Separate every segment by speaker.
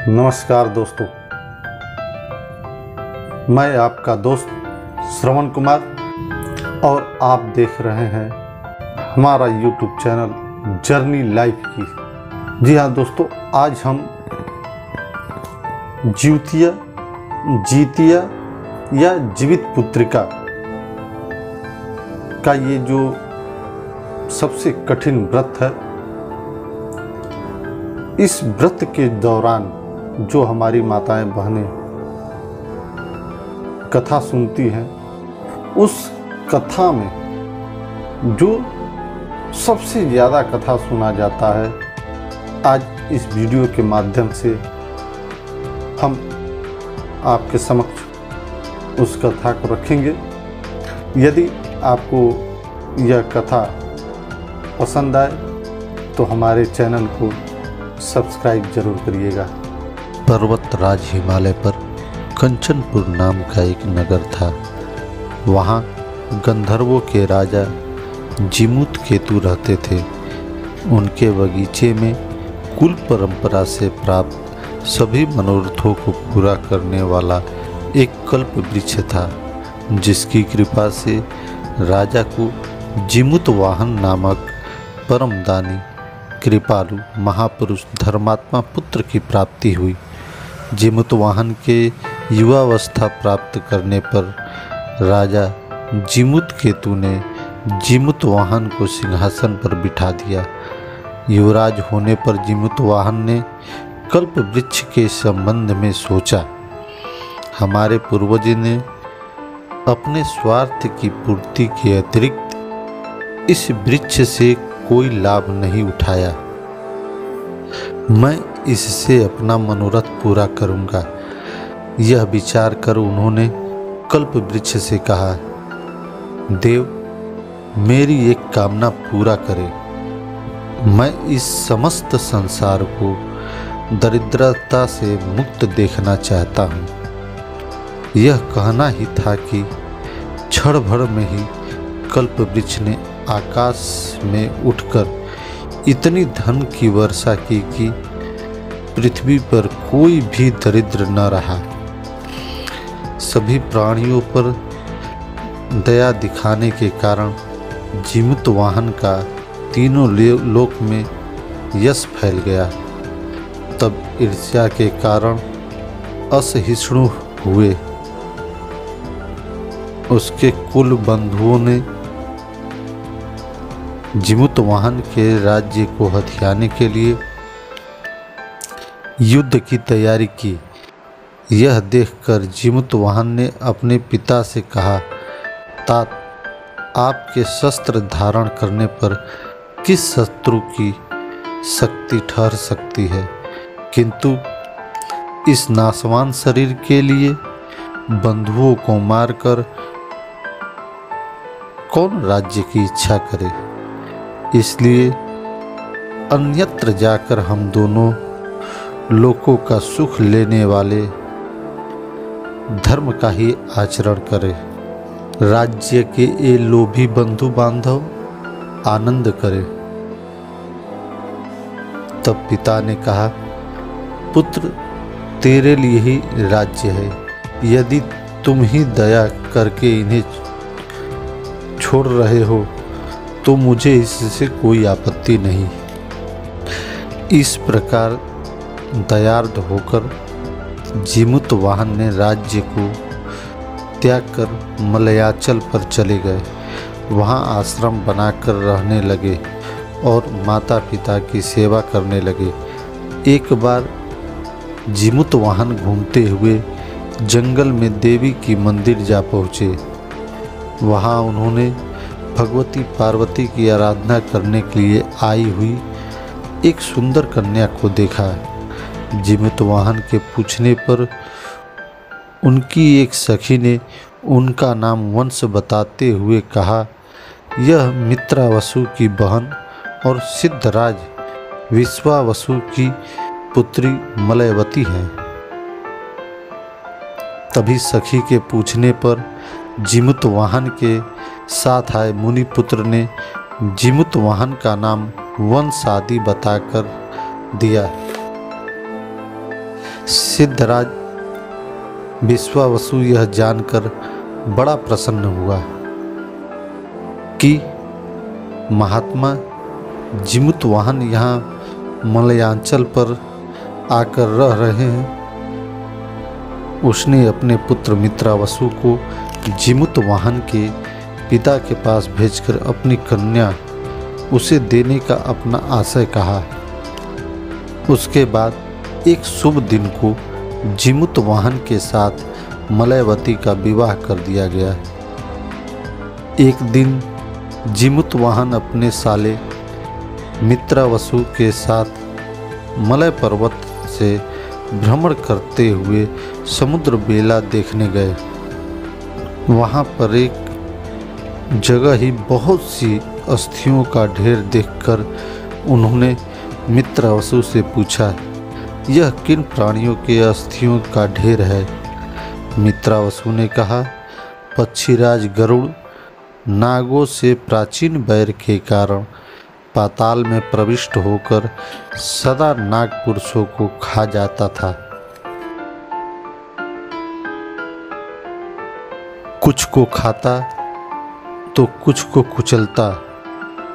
Speaker 1: नमस्कार दोस्तों, मैं आपका दोस्त श्रवण कुमार और आप देख रहे हैं हमारा YouTube चैनल जर्नी लाइफ की। जी हाँ दोस्तों, आज हम जीतिया या जीवित पुत्रिका का ये जो सबसे कठिन व्रत है, इस व्रत के दौरान जो हमारी माताएं बहनें कथा सुनती हैं, उस कथा में जो सबसे ज़्यादा कथा सुना जाता है, आज इस वीडियो के माध्यम से हम आपके समक्ष उस कथा को रखेंगे। यदि आपको यह कथा पसंद आए तो हमारे चैनल को सब्सक्राइब जरूर करिएगा।
Speaker 2: पर्वतराज हिमालय पर कंचनपुर नाम का एक नगर था। वहाँ गंधर्वों के राजा जीमूत केतु रहते थे। उनके बगीचे में कुल परंपरा से प्राप्त सभी मनोरथों को पूरा करने वाला एक कल्प वृक्ष था, जिसकी कृपा से राजा को जीमूत वाहन नामक परमदानी कृपालु महापुरुष धर्मात्मा पुत्र की प्राप्ति हुई। जीमूत वाहन के युवावस्था प्राप्त करने पर राजा जीमूत केतु ने जीमूत वाहन को सिंहासन पर बिठा दिया। युवराज होने पर जीमूत वाहन ने कल्प वृक्ष के संबंध में सोचा। हमारे पूर्वजों ने अपने स्वार्थ की पूर्ति के अतिरिक्त इस वृक्ष से कोई लाभ नहीं उठाया। मैं इससे अपना मनोरथ पूरा करूंगा। यह विचार कर उन्होंने कल्प वृक्ष से कहा, देव, मेरी एक कामना पूरा करे। मैं इस समस्त संसार को दरिद्रता से मुक्त देखना चाहता हूँ। यह कहना ही था कि क्षण भर में ही कल्प वृक्ष ने आकाश में उठकर इतनी धन की वर्षा की कि पृथ्वी पर कोई भी दरिद्र न रहा। सभी प्राणियों पर दया दिखाने के कारण जीमूत वाहन का तीनों लोक में यश फैल गया। तब ईर्ष्या के कारण असहिष्णु हुए उसके कुल बंधुओं ने जीमूत वाहन के राज्य को हथियाने के लिए युद्ध की तैयारी की। यह देखकर जीमूत वाहन ने अपने पिता से कहा, तात, आपके शस्त्र धारण करने पर किस शत्रु की शक्ति ठहर सकती है, किंतु इस नाशवान शरीर के लिए बंधुओं को मारकर कौन राज्य की इच्छा करे। इसलिए अन्यत्र जाकर हम दोनों लोकों का सुख लेने वाले धर्म का ही आचरण करें। राज्य के ये लोभी बंधु बांधव आनंद करें। तब पिता ने कहा, पुत्र, तेरे लिए ही राज्य है। यदि तुम ही दया करके इन्हें छोड़ रहे हो तो मुझे इससे कोई आपत्ति नहीं। इस प्रकार दयार्द होकर जीमूत वाहन ने राज्य को त्याग कर मलयाचल पर चले गए। वहाँ आश्रम बनाकर रहने लगे और माता पिता की सेवा करने लगे। एक बार जीमूत वाहन घूमते हुए जंगल में देवी की मंदिर जा पहुँचे। वहाँ उन्होंने भगवती पार्वती की आराधना करने के लिए आई हुई एक सुंदर कन्या को देखा। जीमूत वाहन के पूछने पर उनकी एक सखी ने उनका नाम वंश बताते हुए कहा, यह मित्रावसु की बहन और सिद्धराज विश्वावसु की पुत्री मलयवती है। तभी सखी के पूछने पर जीमूत वाहन के साथ आए मुनि पुत्र ने जीमूत वाहन का नाम वंश आदि बताकर दिया। सिद्धराज विश्वावसु यह जानकर बड़ा प्रसन्न हुआ कि महात्मा जिमुतवाहन यहाँ मलयांचल पर आकर रह रहे हैं। उसने अपने पुत्र मित्रावसु को जिमुतवाहन के पिता के पास भेजकर अपनी कन्या उसे देने का अपना आशय कहा। उसके बाद एक शुभ दिन को जिमुतवाहन के साथ मलयवती का विवाह कर दिया गया। एक दिन जिमुतवाहन अपने साले मित्रावसु के साथ मलय पर्वत से भ्रमण करते हुए समुद्र बेला देखने गए। वहाँ पर एक जगह ही बहुत सी अस्थियों का ढेर देखकर उन्होंने मित्रावसु से पूछा, यह किन प्राणियों के अस्थियों का ढेर है? मित्रावसु ने कहा, पक्षीराज गरुड़ नागों से प्राचीन वैर के कारण पाताल में प्रविष्ट होकर सदा नाग पुरुषों को खा जाता था। कुछ को खाता तो कुछ को कुचलता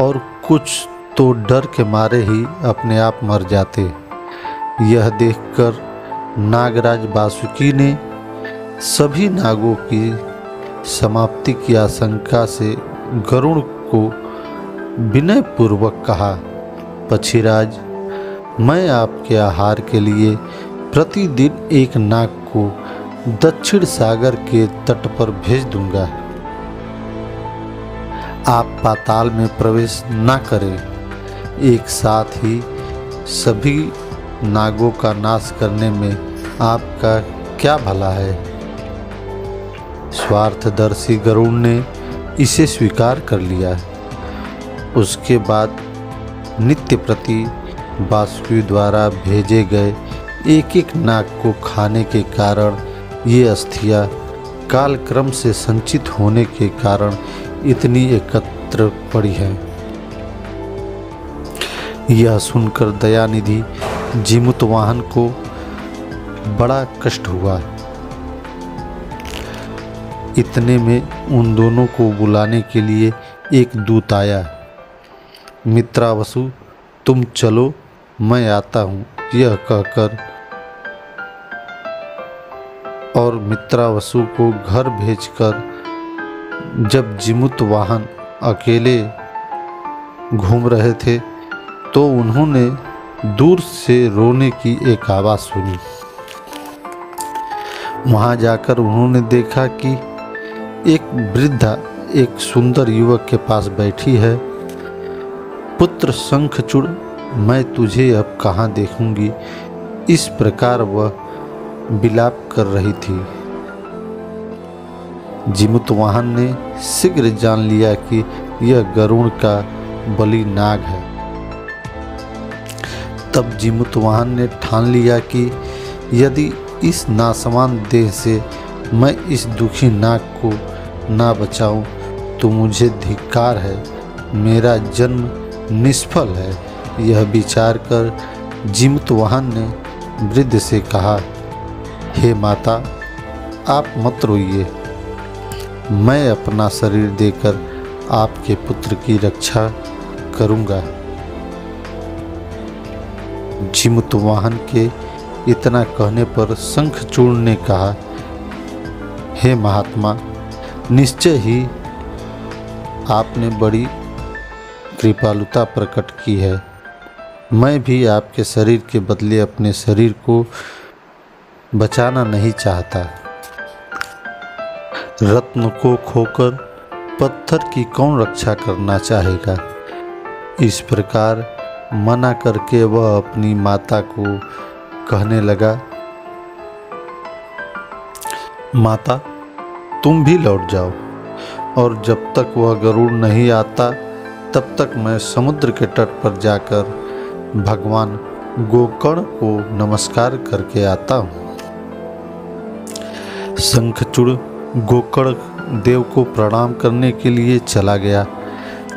Speaker 2: और कुछ तो डर के मारे ही अपने आप मर जाते। यह देखकर नागराज वासुकी ने सभी नागों की समाप्ति की आशंका से गरुड़ को विनय पूर्वक कहा, पक्षीराज, मैं आपके आहार के लिए प्रतिदिन एक नाग को दक्षिण सागर के तट पर भेज दूंगा। आप पाताल में प्रवेश न करें। एक साथ ही सभी नागों का नाश करने में आपका क्या भला है? स्वार्थदर्शी गरुड़ ने इसे स्वीकार कर लिया। उसके बाद नित्य प्रति वासुकी द्वारा भेजे गए एक एक नाग को खाने के कारण ये अस्थियां कालक्रम से संचित होने के कारण इतनी एकत्र पड़ी हैं। यह सुनकर दयानिधि जिमुतवाहन को बड़ा कष्ट हुआ। इतने में उन दोनों को बुलाने के लिए एक दूत आया। मित्रावसु, तुम चलो, मैं आता हूँ, यह कहकर और मित्रावसु को घर भेजकर जब जिमुतवाहन अकेले घूम रहे थे तो उन्होंने दूर से रोने की एक आवाज़ सुनी। वहाँ जाकर उन्होंने देखा कि एक वृद्धा एक सुंदर युवक के पास बैठी है। पुत्र शंखचूड़, मैं तुझे अब कहाँ देखूंगी, इस प्रकार वह विलाप कर रही थी। जिमुतवाहन ने शीघ्र जान लिया कि यह गरुड़ का बलि नाग है। तब जिमुतवाहन ने ठान लिया कि यदि इस नासमान देह से मैं इस दुखी नाग को ना बचाऊं तो मुझे धिक्कार है, मेरा जन्म निष्फल है। यह विचार कर जिमुतवाहन ने वृद्ध से कहा, हे माता, आप मत रोइए, मैं अपना शरीर देकर आपके पुत्र की रक्षा करूंगा। जिमुतवाहन के इतना कहने पर शंखचूड़ ने कहा, हे महात्मा, निश्चय ही आपने बड़ी कृपालुता प्रकट की है। मैं भी आपके शरीर के बदले अपने शरीर को बचाना नहीं चाहता। रत्न को खोकर पत्थर की कौन रक्षा करना चाहेगा? इस प्रकार मना करके वह अपनी माता को कहने लगा, माता, तुम भी लौट जाओ और जब तक वह गरुड़ नहीं आता तब तक मैं समुद्र के तट पर जाकर भगवान गोकर्ण को नमस्कार करके आता हूँ। शंखचूड़ गोकर्ण देव को प्रणाम करने के लिए चला गया।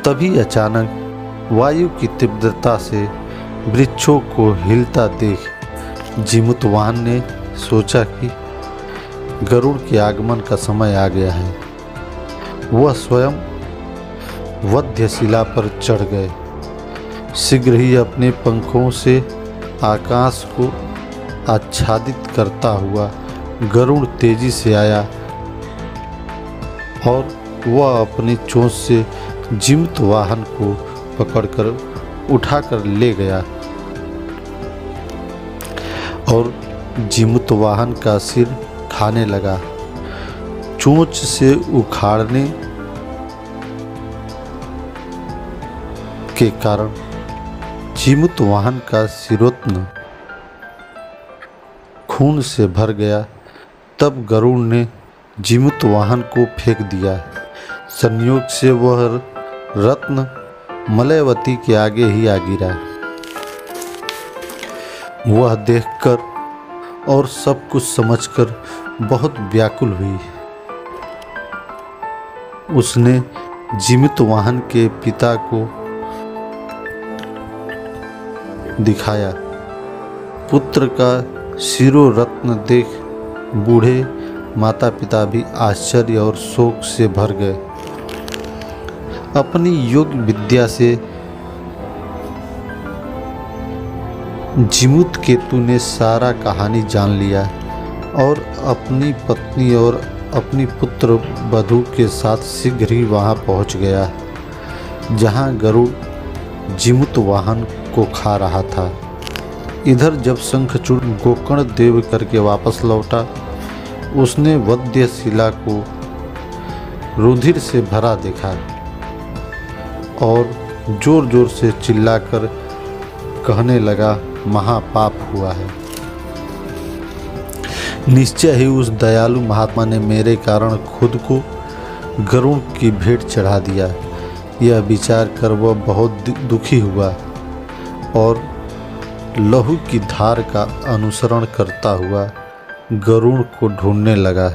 Speaker 2: तभी अचानक वायु की तीव्रता से वृक्षों को हिलता देख जिमुतवाहन ने सोचा कि गरुड़ के आगमन का समय आ गया है। वह स्वयं वध्यशिला पर चढ़ गए। शीघ्र ही अपने पंखों से आकाश को आच्छादित करता हुआ गरुड़ तेजी से आया और वह अपनी चोंच से जीवित वाहन को पकड़कर उठाकर ले गया और जीवित वाहन का सिर खाने लगा। चोंच से उखाड़ने के कारण जीवित वाहन का सिरोत्न खून से भर गया। तब गरुड़ ने जीवित वाहन को फेंक दिया। संयोग से वह रत्न मलयवती के आगे ही आ गिरा। वह देखकर और सब कुछ समझकर बहुत व्याकुल हुई। उसने जीवित वाहन के पिता को दिखाया। पुत्र का शिरो रत्न देख बूढ़े माता पिता भी आश्चर्य और शोक से भर गए। अपनी योग विद्या से जीमूत केतु ने सारा कहानी जान लिया और अपनी पत्नी और अपनी पुत्र वधू के साथ शीघ्र ही वहां पहुंच गया जहां गरुड़ जीमूत वाहन को खा रहा था। इधर जब शंखचूड़ गोकर्ण देव करके वापस लौटा, उसने वध्यशिला को रुधिर से भरा देखा और जोर जोर से चिल्लाकर कहने लगा, महापाप हुआ है। निश्चय ही उस दयालु महात्मा ने मेरे कारण खुद को गरुड़ की भेंट चढ़ा दिया। यह विचार कर वह बहुत दुखी हुआ और लहू की धार का अनुसरण करता हुआ गरुड़ को ढूंढने लगा।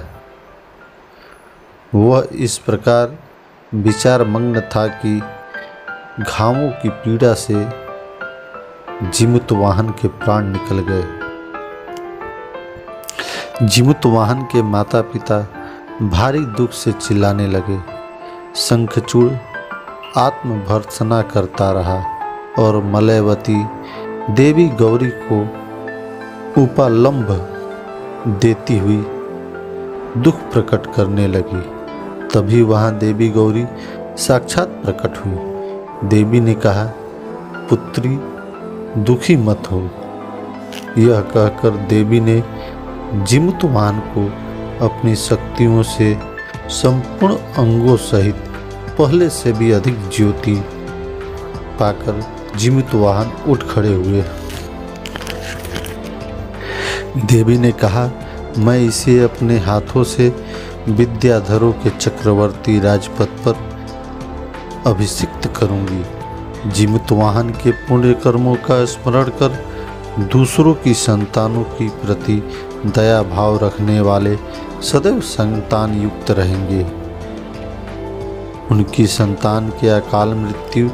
Speaker 2: वह इस प्रकार विचार मग्न था कि घावों की पीड़ा से जीमूत वाहन के प्राण निकल गए। जीमूत वाहन के माता पिता भारी दुख से चिल्लाने लगे। शंखचूड़ आत्मभर्त्सना करता रहा और मलयवती देवी गौरी को उपालंब देती हुई दुख प्रकट करने लगी। तभी वहां देवी गौरी साक्षात प्रकट हुई। देवी ने कहा, पुत्री दुखी मत हो। यह कहकर देवी ने जीमूत वाहन को अपनी शक्तियों से संपूर्ण अंगों सहित पहले से भी अधिक ज्योति पाकर जीमूत वाहन उठ खड़े हुए। देवी ने कहा, मैं इसे अपने हाथों से विद्याधरों के चक्रवर्ती राजपथ पर अभिषिक्त करूंगी। जीमूत वाहन के पुण्य कर्मों का स्मरण कर दूसरों की संतानों की प्रति दया भाव रखने वाले सदैव संतान युक्त रहेंगे। उनकी संतान के अकाल मृत्यु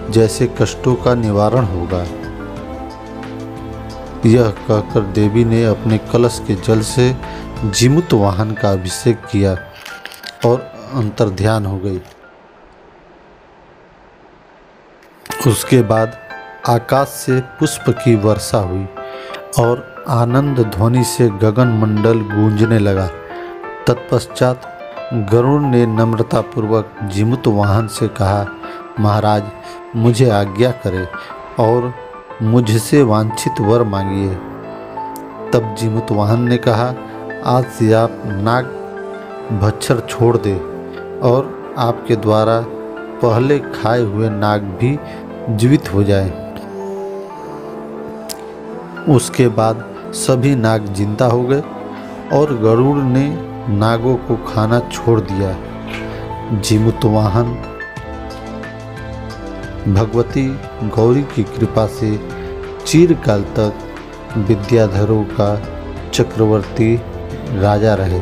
Speaker 2: जैसे कष्टों का निवारण होगा। यह कहकर देवी ने अपने कलश के जल से जीमूत वाहन का अभिषेक किया और अंतर्ध्यान हो गई। उसके बाद आकाश से पुष्प की वर्षा हुई और आनंद ध्वनि से गगन मंडल गूंजने लगा। तत्पश्चात गरुड़ ने नम्रतापूर्वक जीमूत वाहन से कहा, महाराज मुझे आज्ञा करें और मुझसे वांछित वर मांगिए। तब जीमूत वाहन ने कहा, आज से आप नाग भक्षर छोड़ दे और आपके द्वारा पहले खाए हुए नाग भी जीवित हो जाए। उसके बाद सभी नाग जिंदा हो गए और गरुड़ ने नागों को खाना छोड़ दिया। जीमूत वाहन भगवती गौरी की कृपा से चिरकाल तक विद्याधरों का चक्रवर्ती राजा रहे।